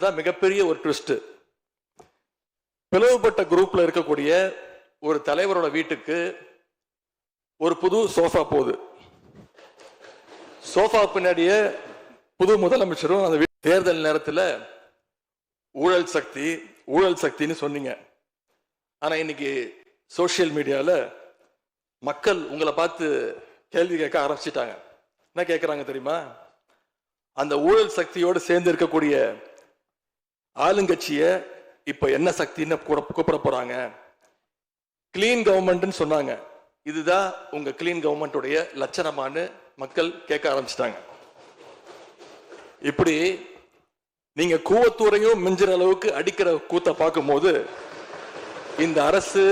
இதுதான் மிகப்பெரிய ஒரு ட்விஸ்ட். பிளவுபட்ட குரூப்ல இருக்கக்கூடிய ஒரு தலைவரோட வீட்டுக்கு ஒரு புது சோஃபா போகுது. சோஃபா பின்னாடியே புது முதலமைச்சரும் அந்த தேர்தல் நேரத்தில் ஊழல் சக்தின்னு சொன்னீங்க. ஆனா இன்னைக்கு சோசியல் மீடியாவில் மக்கள் உங்களை பார்த்து கேள்வி கேட்க ஆரம்பிச்சிட்டாங்க. என்ன கேட்கிறாங்க தெரியுமா? அந்த ஊழல் சக்தியோடு சேர்ந்து இருக்கக்கூடிய ஆளுங்கட்சிய இப்ப என்ன சக்தின்னு கூப்பிட போறாங்க. கிளீன் கவர்மெண்ட் சொன்னாங்க. இதுதான் உங்க கிளீன் கவர்மெண்ட்டுடைய லட்சணமானு மக்கள் கேட்க ஆரம்பிச்சிட்டாங்க. இப்படி நீங்க கூவத்தூரையும் மிஞ்சுற அளவுக்கு அடிக்கிற கூத்த பார்க்கும் போது இந்த அரசு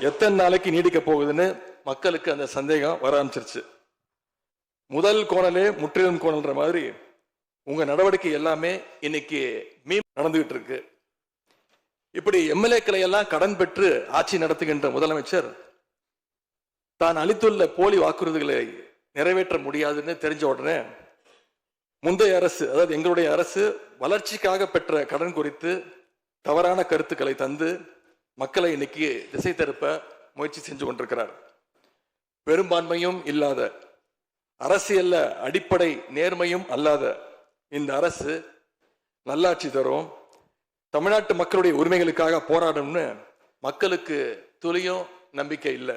எத்தனை நாளைக்கு நீடிக்க போகுதுன்னு மக்களுக்கு அந்த சந்தேகம் வர ஆரம்பிச்சிருச்சு. முதல் கோணலே முற்றிலும் கோணல்ன்ற மாதிரி உங்க நடவடிக்கை எல்லாமே இன்னைக்கு நடந்துகிட்டு இருக்கு. இப்படி எம்எல்ஏக்களை எல்லாம் கடன் பெற்று ஆட்சி நடத்துகின்ற முதலமைச்சர் தான் அளித்துள்ள போலி வாக்குறுதிகளை நிறைவேற்ற முடியாதுன்னு தெரிஞ்ச உடனே முந்தைய அரசு, அதாவது எங்களுடைய அரசு, வளர்ச்சிக்காக பெற்ற கடன் குறித்து தவறான கருத்துக்களை தந்து மக்களை இன்னைக்கு திசை திருப்ப முயற்சி செஞ்சு கொண்டிருக்கிறார். பெரும்பான்மையும் இல்லாத, அரசியல்ல அடிப்படை நேர்மையும் அல்லாத இந்த அரசு நல்லாட்சி தரும், தமிழ்நாட்டு மக்களுடைய உரிமைகளுக்காக போராடும்னு மக்களுக்கு துளியும் நம்பிக்கை இல்லை.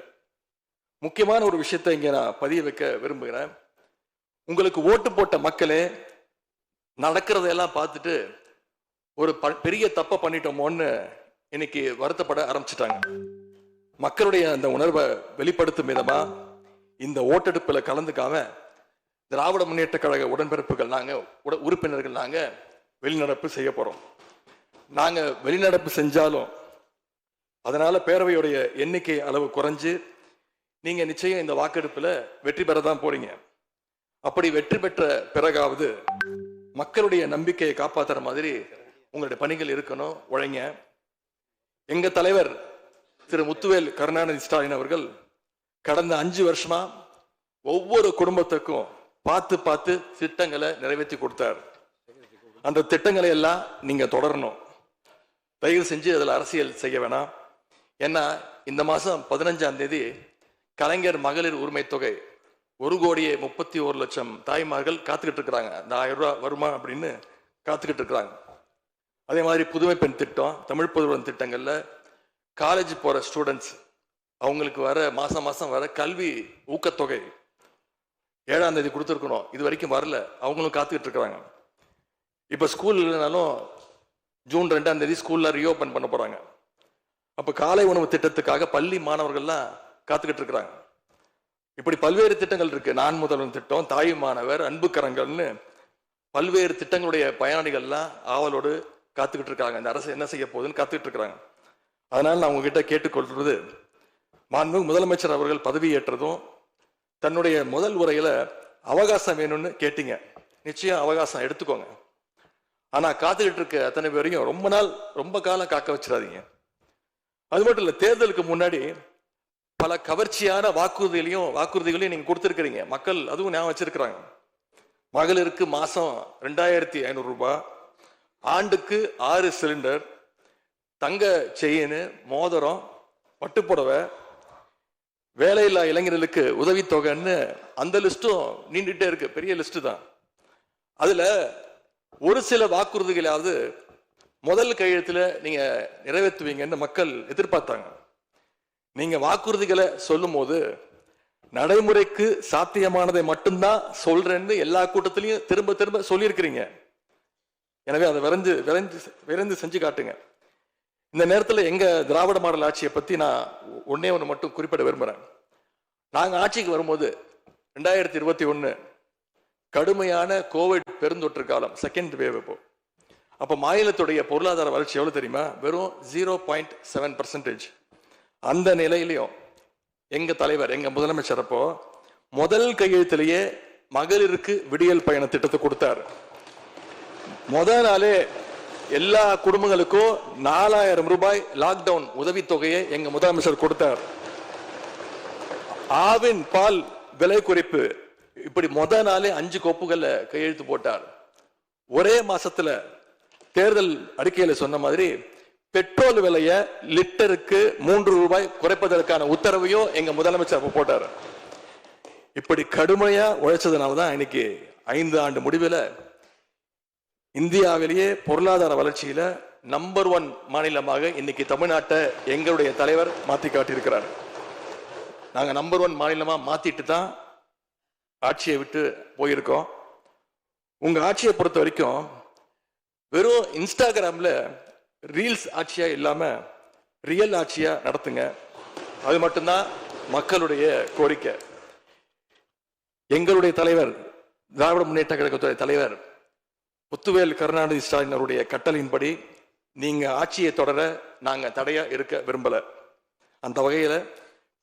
முக்கியமான ஒரு விஷயத்தை இங்க நான் பதிய வைக்க விரும்புகிறேன். உங்களுக்கு ஓட்டு போட்ட மக்களே நடக்கிறதையெல்லாம் பார்த்துட்டு ஒரு பெரிய தப்பை பண்ணிட்டோமோன்னு இன்னைக்கு வருத்தப்பட ஆரம்பிச்சிட்டாங்க. மக்களுடைய அந்த உணர்வை வெளிப்படுத்தும் விதமா இந்த ஓட்டெடுப்பில் கலந்துக்காம திராவிட முன்னேற்ற கழக உடன்பிறப்புகள் உறுப்பினர்கள் நாங்க வெளிநடப்பு செய்ய போறோம். நாங்க வெளிநடப்பு செஞ்சாலும் அதனால பேரவையுடைய எண்ணிக்கை அளவு குறைஞ்சு நீங்க நிச்சயம் இந்த வாக்கெடுப்புல வெற்றி பெறதான் போறீங்க. அப்படி வெற்றி பெற்ற பிறகாவது மக்களுடைய நம்பிக்கையை காப்பாற்றுற மாதிரி உங்களுடைய பணிகள் இருக்கணும். உழைங்க. எங்க தலைவர் திரு முத்துவேல் கருணாநிதி ஸ்டாலின் அவர்கள் கடந்த 5 வருஷமா ஒவ்வொரு குடும்பத்துக்கும் பார்த்து பார்த்து திட்டங்களை நிறைவேற்றி கொடுத்தார். அந்த திட்டங்களை எல்லாம் நீங்க தொடரணும். தயவு செஞ்சு அதில் அரசியல் செய்ய வேணாம். ஏன்னா இந்த மாசம் 15ஆம் தேதி கலைஞர் மகளிர் உரிமை தொகை 1,31,00,000 தாய்மார்கள் காத்துக்கிட்டு இருக்கிறாங்க. இந்த 1000 ரூபாய் வருமா அப்படின்னு காத்துக்கிட்டு இருக்கிறாங்க. அதே மாதிரி புதுமை பெண் திட்டம், தமிழ் புதுவன் திட்டங்கள்ல காலேஜ் போற ஸ்டூடெண்ட்ஸ் அவங்களுக்கு வர மாசம் வர கல்வி ஊக்கத்தொகை 7ஆம் தேதி கொடுத்துருக்கணும். இது வரைக்கும் வரல. அவங்களும் காத்துக்கிட்டு இருக்கிறாங்க. இப்ப ஸ்கூல் இல்லைனாலும் ஜூன் 2ஆம் தேதி ஸ்கூல்ல ரீஓபன் பண்ண போறாங்க. அப்ப காலை உணவு திட்டத்துக்காக பள்ளி மாணவர்கள்லாம் காத்துக்கிட்டு இருக்கிறாங்க. இப்படி பல்வேறு திட்டங்கள் இருக்கு. நான் முதல்வன் திட்டம், தாய் மாணவர், அன்பு கரங்கள்னு பல்வேறு திட்டங்களுடைய பயனாளிகள்லாம் ஆவலோடு காத்துக்கிட்டு இருக்காங்க. இந்த அரசு என்ன செய்ய போகுதுன்னு காத்துக்கிட்டு இருக்கிறாங்க. அதனால நான் உங்ககிட்ட கேட்டுக்கொள்றது, மாண்புமிகு முதலமைச்சர் அவர்கள் பதவியேற்றதும் தன்னுடைய முதல் உரையில அவகாசம் வேணும்னு கேட்டீங்க. நிச்சயம் அவகாசம் எடுத்துக்கோங்க. ஆனா காத்துக்கிட்டு இருக்க அத்தனை பேரையும் ரொம்ப காலம் காக்க வச்சிடாதீங்க. அது மட்டும் இல்ல, தேர்தலுக்கு முன்னாடி பல கவர்ச்சியான வாக்குறுதிகளையும் நீங்க கொடுத்திருக்கிறீங்க. மக்கள் அதுவும் ஞாபகம் வச்சிருக்கிறாங்க. மகளிருக்கு மாசம் 2,500 ரூபாய், ஆண்டுக்கு 6 சிலிண்டர், தங்க செயின், மோதிரம், பட்டுப்புடவை, வேலையில்லா இளைஞர்களுக்கு உதவித்தொகைன்னு அந்த லிஸ்டும் நீண்டுட்டே இருக்கு. பெரிய லிஸ்ட் தான். அதுல ஒரு சில வாக்குறுதிகளாவது முதல் கையெழுத்துல நீங்க நிறைவேற்றுவீங்கன்னு மக்கள் எதிர்பார்த்தாங்க. நீங்க வாக்குறுதிகளை சொல்லும் போது நடைமுறைக்கு சாத்தியமானதை மட்டும்தான் சொல்றேன்னு எல்லா கூட்டத்திலையும் திரும்ப திரும்ப சொல்லியிருக்கிறீங்க. எனவே அதை விரைந்து செஞ்சு காட்டுங்க. இந்த நேரத்தில் எங்க திராவிட மாடல் ஆட்சியை பத்தி நான் ஒன்னே ஒன்று மட்டும் குறிப்பிட விரும்புறேன். நாங்க ஆட்சிக்கு வரும்போது 2021 கடுமையான கோவிட் பெருந்தொற்று காலம், செகண்ட் வேவ். அப்ப மாநிலத்துடைய பொருளாதார வளர்ச்சி எவ்வளவு தெரியுமா? வெறும் 0.7%. அந்த நிலையிலையும் எங்க தலைவர், எங்க முதலமைச்சர் அப்போ முதல் கையெழுத்திலேயே மகளிருக்கு விடியல் பயண திட்டத்தை கொடுத்தார். முதல் நாளே எல்லா குடும்பங்களுக்கும் 4,000 ரூபாய் லாக்டவுன் உதவித்தொகையை எங்க முதலமைச்சர் கொடுத்தார். ஆவின் பால் விலை குறைப்பு, இப்படி முதல் நாளே 5 கோப்புகள்ல கையெழுத்து போட்டார். ஒரே மாசத்துல தேர்தல் அறிக்கையில் சொன்ன மாதிரி பெட்ரோல் விலைய லிட்டருக்கு 3 ரூபாய் குறைப்பதற்கான உத்தரவையும் எங்க முதலமைச்சர் போட்டார். இப்படி கடுமையா உழைச்சதுனாலதான் இன்னைக்கு 5 ஆண்டு முடிவில் இந்தியாவிலேயே பொருளாதார வளர்ச்சியில நம்பர் 1 மாநிலமாக இன்னைக்கு தமிழ்நாட்டை எங்களுடைய தலைவர் மாத்தி காட்டியிருக்கிறார். நாங்க நம்பர் 1 மாநிலமா மாத்திட்டு தான் ஆட்சியை விட்டு போயிருக்கோம். உங்க ஆட்சியை பொறுத்த வரைக்கும் வெறும் இன்ஸ்டாகிராம்ல ரீல்ஸ் ஆட்சியா இல்லாம ரியல் ஆட்சியா நடத்துங்க. அது மட்டும்தான் மக்களுடைய கோரிக்கை. எங்களுடைய தலைவர் திராவிட முன்னேற்ற கழகத்துடைய தலைவர் முத்துவேல் கருணாநிதி ஸ்டாலின் அவருடைய கட்டளையின்படி நீங்க ஆட்சியை தொடர நாங்க தடையா இருக்க விரும்பல. அந்த வகையில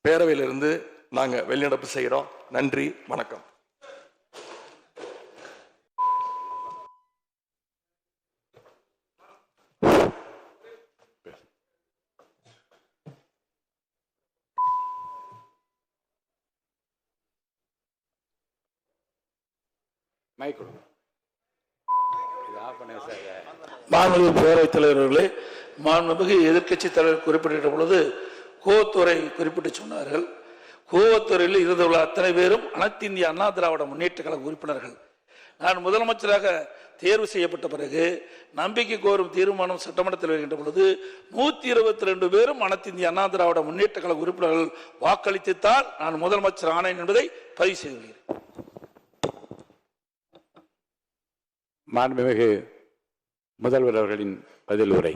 பேரவையிலிருந்து நாங்க வெளிநடப்பு செய்யறோம். நன்றி, வணக்கம். மாண்புமிகு பேரவைத் தலைவர்களே, மாண்புமிகு எதிர்க்கட்சி தலைவர் குறிப்பிட்ட பொழுது கோவத்துறை குறிப்பிட்டு சொன்னார்கள். கோவத்துறையில் இருந்துள்ள அத்தனை பேரும் அனைத்து இந்திய அண்ணா திராவிட முன்னேற்ற கழக உறுப்பினர்கள். நான் முதலமைச்சராக தேர்வு செய்யப்பட்ட பிறகு நம்பிக்கை கோரும் தீர்மானம் சட்டமன்றத்தில் வருகின்ற பொழுது 122 பேரும் அனைத்து இந்திய அண்ணா திராவிட முன்னேற்ற கழக உறுப்பினர்கள் வாக்களித்துத்தான் நான் முதலமைச்சர் ஆனேன் என்பதை பதிவு செய்துள்ளேன். மாண்புமிகு முதல்வர் அவர்களின் பதில் உரை.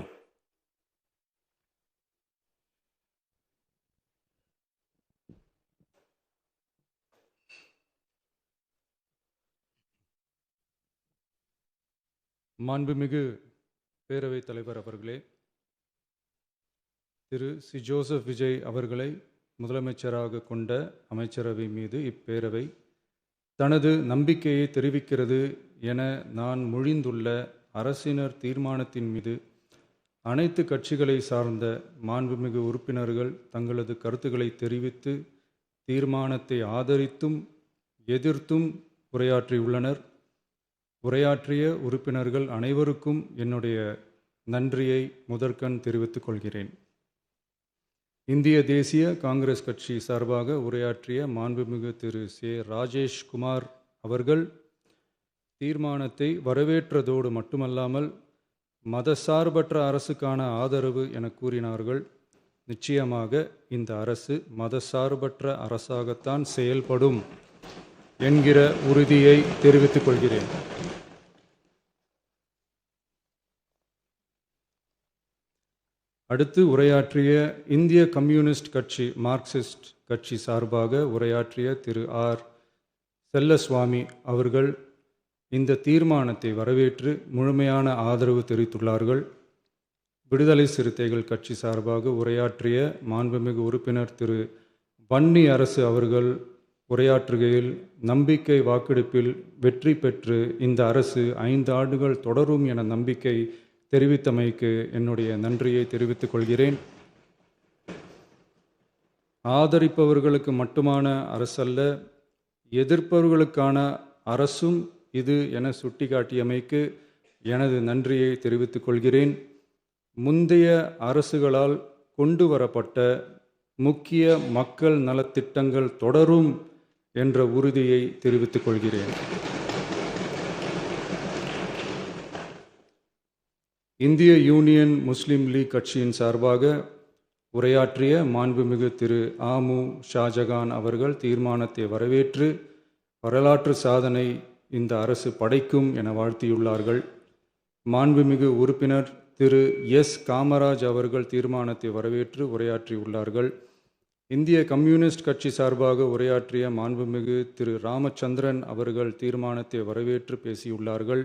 மாண்புமிகு பேரவைத் தலைவர் அவர்களே, திரு சி. ஜோசப் விஜய் அவர்களை முதலமைச்சராக கொண்ட அமைச்சரவை மீது இப்பேரவை தனது நம்பிக்கையை தெரிவிக்கிறது என நான் மொழிந்துள்ள அரசினர் தீர்மானத்தின் மீது அனைத்து கட்சிகளை சார்ந்த மாண்புமிகு உறுப்பினர்கள் தங்களது கருத்துக்களை தெரிவித்து தீர்மானத்தை ஆதரித்தும் எதிர்த்தும் உரையாற்றியுள்ளனர். உரையாற்றிய உறுப்பினர்கள் அனைவருக்கும் என்னுடைய நன்றியை முதற்கண் தெரிவித்துக் கொள்கிறேன். இந்திய தேசிய காங்கிரஸ் கட்சி சார்பாக உரையாற்றிய மாண்புமிகு திரு சே. ராஜேஷ்குமார் அவர்கள் தீர்மானத்தை வரவேற்றதோடு மட்டுமல்லாமல் மதசார்பற்ற அரசுக்கான ஆதரவு என கூறினார்கள். நிச்சயமாக இந்த அரசு மதசார்பற்ற அரசாகத்தான் செயல்படும் என்கிற உறுதியை தெரிவித்துக் கொள்கிறேன். அடுத்து உரையாற்றிய இந்திய கம்யூனிஸ்ட் கட்சி மார்க்சிஸ்ட் கட்சி சார்பாக உரையாற்றிய திரு ஆர். செல்லசுவாமி அவர்கள் இந்த தீர்மானத்தை வரவேற்று முழுமையான ஆதரவு தெரிவித்துள்ளார்கள். விடுதலை சிறுத்தைகள் கட்சி சார்பாக உரையாற்றிய மாண்புமிகு உறுப்பினர் திரு வன்னி அரசு அவர்கள் உரையாற்றுகையில் நம்பிக்கை வாக்கெடுப்பில் வெற்றி பெற்று இந்த அரசு 5 ஆண்டுகள் தொடரும் என நம்பிக்கை தெரிவித்தமைக்கு என்னுடைய நன்றியை தெரிவித்துக் கொள்கிறேன். ஆதரிப்பவர்களுக்கு மட்டுமான அரசல்ல, எதிர்ப்பவர்களுக்கான அரசும் இது என சுட்டிக்காட்டியமைக்கு எனது நன்றியை தெரிவித்துக் கொள்கிறேன். முந்தைய அரசுகளால் கொண்டு வரப்பட்ட முக்கிய மக்கள் நலத்திட்டங்கள் தொடரும் என்ற உறுதியை தெரிவித்துக் கொள்கிறேன். இந்திய யூனியன் முஸ்லீம் லீக் கட்சியின் சார்பாக உரையாற்றிய மாண்புமிகு திரு ஆமு ஷாஜகான் அவர்கள் தீர்மானத்தை வரவேற்று வரலாற்று சாதனை இந்த அரசு படைக்கும் என வாழ்த்தியுள்ளார்கள். மாண்புமிகு உறுப்பினர் திரு எஸ். காமராஜ் அவர்கள் தீர்மானத்தை வரவேற்று உரையாற்றியுள்ளார்கள். இந்திய கம்யூனிஸ்ட் கட்சி சார்பாக உரையாற்றிய மாண்புமிகு திரு ராமச்சந்திரன் அவர்கள் தீர்மானத்தை வரவேற்று பேசியுள்ளார்கள்.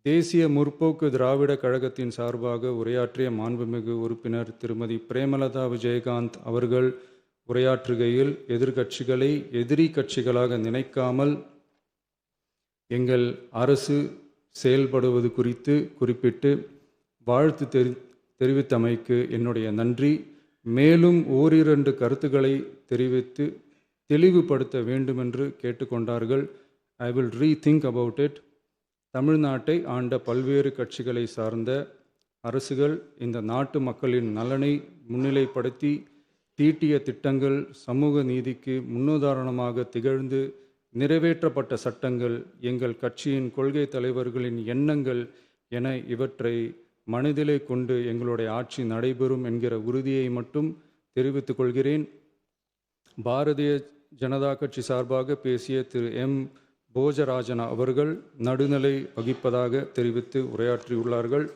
தேசிய முற்போக்கு திராவிட கழகத்தின் சார்பாக உரையாற்றிய மாண்புமிகு உறுப்பினர் திருமதி பிரேமலதா விஜயகாந்த் அவர்கள் உரையாற்றுகையில் எதிர்கட்சிகளை எதிரி கட்சிகளாக நினைக்காமல் எங்கள் அரசு செயல்படுவது குறித்து குறிப்பிட்டு வாழ்த்து தெரிவித்தமைக்கு என்னுடைய நன்றி. மேலும் ஓரிரண்டு கருத்துக்களை தெரிவித்து தெளிவுபடுத்த வேண்டுமென்று கேட்டுக்கொண்டார்கள். I will rethink about it. தமிழ்நாட்டை ஆண்ட பல்வேறு கட்சிகளை சார்ந்த அரசுகள் இந்த நாட்டு மக்களின் நலனை முன்னிலைப்படுத்தி தீட்டிய திட்டங்கள் சமூக நீதிக்கு முன்னுதாரணமாக திகழ்ந்து நிறைவேற்றப்பட்ட சட்டங்கள் எங்கள் கட்சியின் கொள்கை தலைவர்களின் எண்ணங்கள் என இவற்றை மனதிலே கொண்டு எங்களுடைய ஆட்சி நடைபெறும் என்கிற உறுதியை மட்டும் தெரிவித்துக் கொள்கிறேன். பாரதிய ஜனதா கட்சி சார்பாக பேசிய திரு எம். போஜராஜன் அவர்கள் நடுநிலை வகிப்பதாக தெரிவித்து உரையாற்றியுள்ளார்கள்.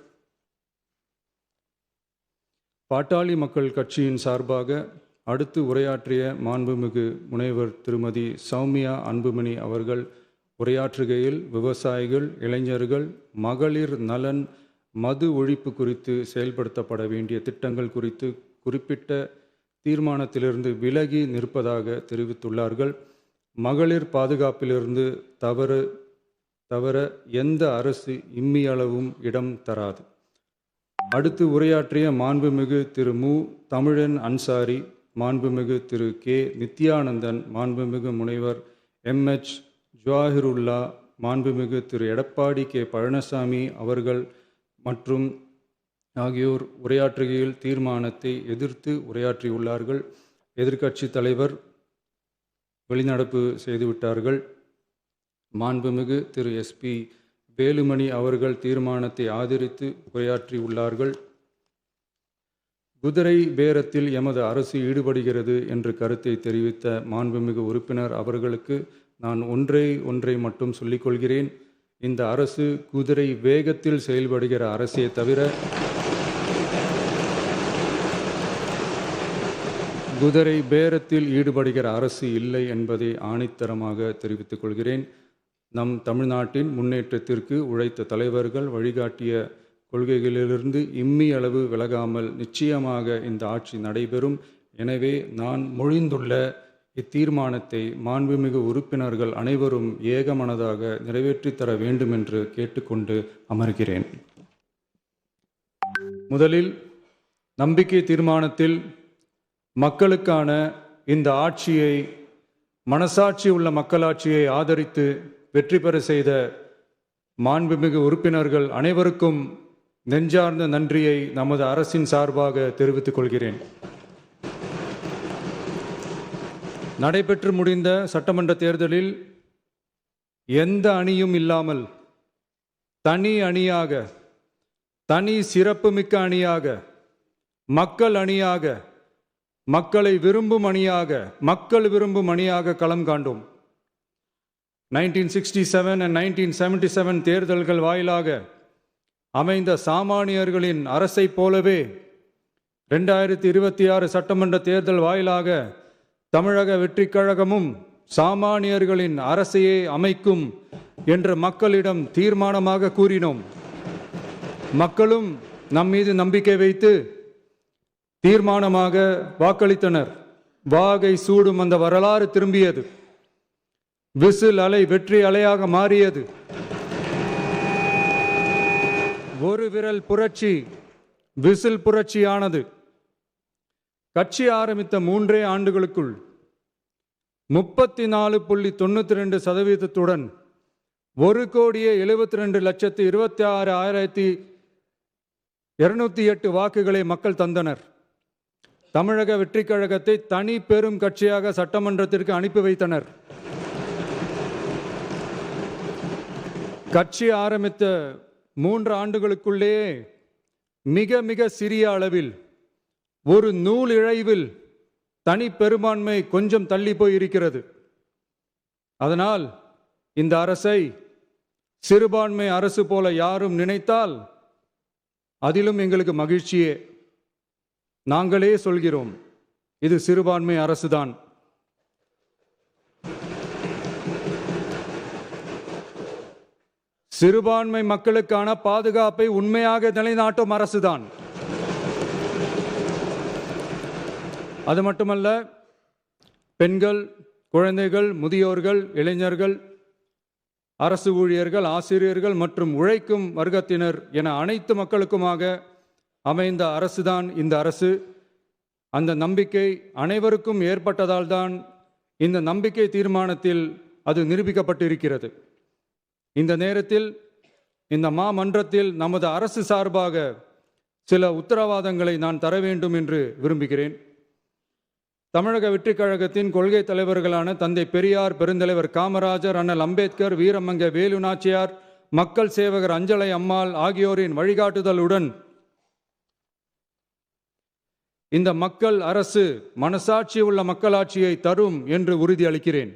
பாட்டாளி மக்கள் கட்சியின் சார்பாக அடுத்து உரையாற்றிய மாண்புமிகு முனைவர் திருமதி சௌமியா அன்புமணி அவர்கள் உரையாற்றுகையில் விவசாயிகள், இளைஞர்கள், மகளிர் நலன், மது ஒழிப்பு குறித்து செயல்படுத்தப்பட வேண்டிய திட்டங்கள் குறித்து குறிப்பிட்ட தீர்மானத்திலிருந்து விலகி நிற்பதாக தெரிவித்துள்ளார்கள். மகளிர் பாதுகாப்பிலிருந்து தவிர எந்த அரசு இம்மியளவும் இடம் தராது. அடுத்து உரையாற்றிய மாண்புமிகு திரு மு. தமிழன் அன்சாரி, மாண்புமிகு திரு கே. நித்யானந்தன், மாண்புமிகு முனைவர் எம்.எச். ஜவாஹிருல்லா, மாண்புமிகு திரு எடப்பாடி கே. பழனிசாமி அவர்கள் மற்றும் ஆகியோர் உரையாற்றுகையில் தீர்மானத்தை எதிர்த்து உரையாற்றியுள்ளார்கள். எதிர்க்கட்சி தலைவர் வெளிநடப்பு செய்துவிட்டார்கள். மாண்புமிகு திரு எஸ்.பி. வேலுமணி அவர்கள் தீர்மானத்தை ஆதரித்து உரையாற்றியுள்ளார்கள். குதிரை பேரத்தில் எமது அரசு ஈடுபடுகிறது என்று கருத்தை தெரிவித்த மாண்புமிகு உறுப்பினர் அவர்களுக்கு நான் ஒன்றை மட்டும் சொல்லிக்கொள்கிறேன். இந்த அரசு குதிரை வேகத்தில் செயல்படுகிற அரசே தவிர குதிரை பேரத்தில் ஈடுபடுகிற அரசு இல்லை என்பதை ஆணித்தரமாக தெரிவித்துக் கொள்கிறேன். நம் தமிழ்நாட்டின் முன்னேற்றத்திற்கு உழைத்த தலைவர்கள் வழிகாட்டிய கொள்கைகளிலிருந்து இம்மி அளவு விலகாமல் நிச்சயமாக இந்த ஆட்சி நடைபெறும். எனவே நான் மொழிந்துள்ள இத்தீர்மானத்தை மாண்புமிகு உறுப்பினர்கள் அனைவரும் ஏகமனதாக நிறைவேற்றித் தர வேண்டும் என்று கேட்டுக்கொண்டு அமர்கிறேன். முதலில் நம்பிக்கை தீர்மானத்தில் மக்களுக்கான இந்த ஆட்சியை, மனசாட்சி உள்ள மக்களாட்சியை ஆதரித்து வெற்றி பெற செய்த மாண்புமிகு உறுப்பினர்கள் அனைவருக்கும் நெஞ்சார்ந்த நன்றியை நமது அரசின் சார்பாக தெரிவித்துக் கொள்கிறேன். நடைபெற்று முடிந்த சட்டமன்ற தேர்தலில் எந்த அணியும் இல்லாமல் தனி அணியாக, தனி சிறப்புமிக்க அணியாக, மக்கள் அணியாக, மக்களை விரும்பும் அணியாக, மக்கள் விரும்பும் அணியாக களம் காண்டோம். 1967 and 1977 தேர்தல்கள் வாயிலாக அமைந்த சாமானியர்களின் அரசை போலவே 2026 சட்டமன்ற தேர்தல் வாயிலாக தமிழக வெற்றிக் கழகமும் சாமானியர்களின் அரசையே அமைக்கும் என்று மக்களிடம் தீர்மானமாக கூறினோம். மக்களும் நம் மீது நம்பிக்கை வைத்து தீர்மானமாக வாக்களித்தனர். வாகை சூடும் அந்த வரலாறு திரும்பியது. விசில் அலை வெற்றி அலையாக மாறியது. ஒரு விரல் புரட்சி விசில் புரட்சியானது. கட்சி ஆரம்பித்த 3 ஆண்டுகளுக்குள் 34.92% 1,72,26,208 வாக்குகளை மக்கள் தந்தனர். தமிழக வெற்றிக் கழகத்தை தனி பெரும் கட்சியாக சட்டமன்றத்திற்கு அனுப்பி வைத்தனர். கட்சி ஆரம்பித்த 3 ஆண்டுகளுக்குள்ளேயே மிக மிக சிறிய அளவில் ஒரு நூல் இழைவில் தனி பெரும்பான்மை கொஞ்சம் தள்ளி போயிருக்கிறது. அதனால் இந்த அரசை சிறுபான்மை அரசு போல யாரும் நினைத்தால் அதிலும் எங்களுக்கு மகிழ்ச்சியே. நாங்களே சொல்கிறோம், இது சிறுபான்மை அரசுதான். சிறுபான்மை மக்களுக்கான பாதுகாப்பை உண்மையாக நிலைநாட்டும் அரசுதான். அது மட்டுமல்ல, பெண்கள், குழந்தைகள், முதியோர்கள், இளைஞர்கள், அரசு ஊழியர்கள், ஆசிரியர்கள் மற்றும் உழைக்கும் வர்க்கத்தினர் என அனைத்து மக்களுக்குமாக அமைந்த அரசுதான் இந்த அரசு. அந்த நம்பிக்கை அனைவருக்கும் ஏற்பட்டதால் தான் இந்த நம்பிக்கை தீர்மானத்தில் அது நிரூபிக்கப்பட்டிருக்கிறது. இந்த நேரத்தில் இந்த மாமன்றத்தில் நமது அரசு சார்பாக சில உத்தரவாதங்களை நான் தர வேண்டும் என்று விரும்புகிறேன். தமிழக வெற்றிக் கழகத்தின் கொள்கை தலைவர்களான தந்தை பெரியார், பெருந்தலைவர் காமராஜர், அண்ணல் அம்பேத்கர், வீரமங்க வேலு நாச்சியார், மக்கள் சேவகர் அஞ்சலை அம்மாள் ஆகியோரின் வழிகாட்டுதலுடன் இந்த மக்கள் அரசு மனசாட்சி உள்ள மக்களாட்சியை தரும் என்று உறுதியளிக்கிறேன்.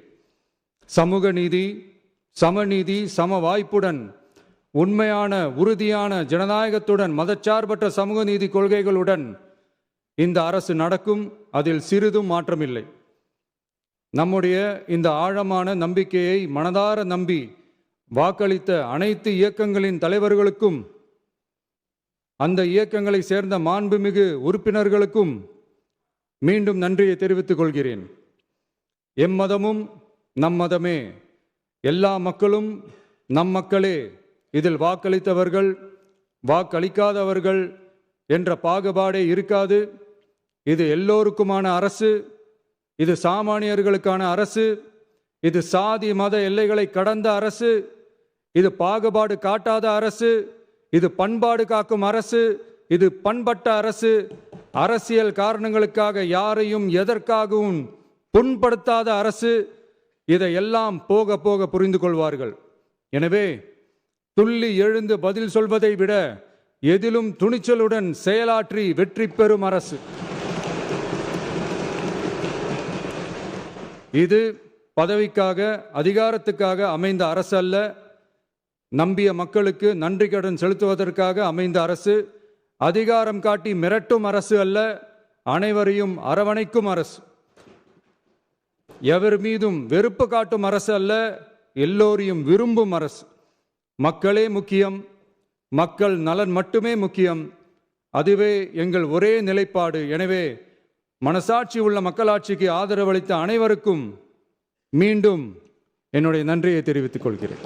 சமூக நீதி, சமநீதி, சம வாய்ப்புடன், உண்மையான உறுதியான ஜனநாயகத்துடன், மதச்சார்பற்ற சமூக நீதி கொள்கைகளுடன் இந்த அரசு நடக்கும். அதில் சிறிதும் மாற்றமில்லை. நம்முடைய இந்த ஆழமான நம்பிக்கையை மனதார நம்பி வாக்களித்த அனைத்து இயக்கங்களின் தலைவர்களுக்கும், அந்த இயக்கங்களை சேர்ந்த மாண்புமிகு உறுப்பினர்களுக்கும் மீண்டும் நன்றியை தெரிவித்துக் கொள்கிறேன். எம்மதமும் நம் மதமே, எல்லா மக்களும் நம் மக்களே, இதில் வாக்களித்தவர்கள் வாக்களிக்காதவர்கள் என்ற பாகுபாடே இருக்காது. இது எல்லோருக்குமான அரசு, இது சாமானியர்களுக்கான அரசு, இது சாதி மத எல்லைகளை கடந்த அரசு, இது பாகுபாடு காட்டாத அரசு, இது பண்பாடு காக்கும் அரசு, இது பண்பட்ட அரசு, அரசியல் காரணங்களுக்காக யாரையும் எதற்காகவும் புண்படுத்தாத அரசு. இதையெல்லாம் போக போக புரிந்து கொள்வார்கள். எனவே துள்ளி எழுந்து பதில் சொல்வதை விட எதிலும் துணிச்சலுடன் செயலாற்றி வெற்றி பெறும் அரசு இது. பதவிக்காக அதிகாரத்துக்காக அமைந்த அரசு அல்ல. நம்பிய மக்களுக்கு நன்றி கடன் செலுத்துவதற்காக அமைந்த அரசு. அதிகாரம் காட்டி மிரட்டும் அரசு அல்ல, அனைவரையும் அரவணைக்கும் அரசு. எவர் மீதும் வெறுப்பு காட்டும் அரசு அல்ல, எல்லோரையும் விரும்பும் அரசு. மக்களே முக்கியம், மக்கள் நலன் மட்டுமே முக்கியம். அதுவே எங்கள் ஒரே நிலைப்பாடு. எனவே மனசாட்சி உள்ள மக்களாட்சிக்கு ஆதரவளித்த அனைவருக்கும் மீண்டும் என்னுடைய நன்றியை தெரிவித்துக் கொள்கிறேன்.